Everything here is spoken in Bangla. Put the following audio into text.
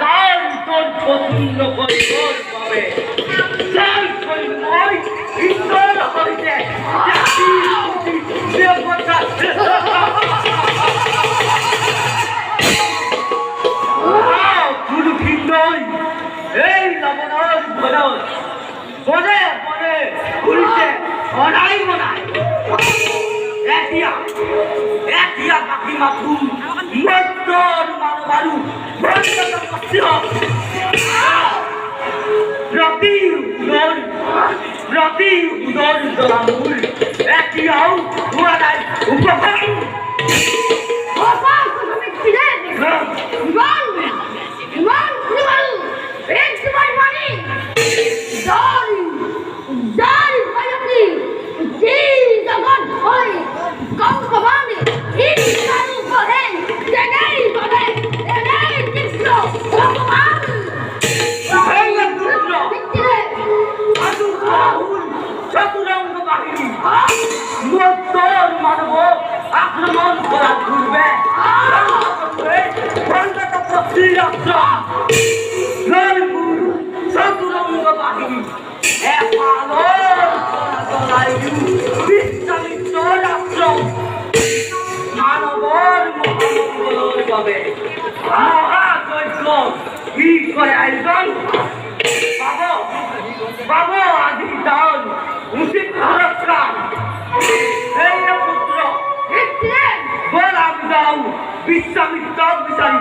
তার তোর পছন্দ করে তোর পাবে চাই কই মই ইন্দর হইতে জাতি দেবতা গুরু কিন্দই এই লবণর বনর বনে বনে ঘুরছে অনাই মনাই এটিয়া পাখি মাথু মদ্দর মারু বন্ধ করতে প্রতি উদর দলামুল এটিয়াও উড়াই উপভাই Bapak, kami tidak. Iwan, एक तुम्हारी मानी, जारी पायकी, जी जगत होय, कम कमाने, इन कानून को है, जगह चित्रो, कमान, है दुर्नो, अदु राहुल, चतुरंग बाहिनी, मोटर मानवो, आक्रमण करा घुरबे, बंद का प्रक्रिया চতুরঙ্গ বাহিনী মানবর মহামঙ্গল পাবে মহাযজ্ঞ কি করে আয়োজন পাব আদি দান উচিত পুরস্কার এই পুত্র বল আমি যাও বিশ্বামিত্র বিচারি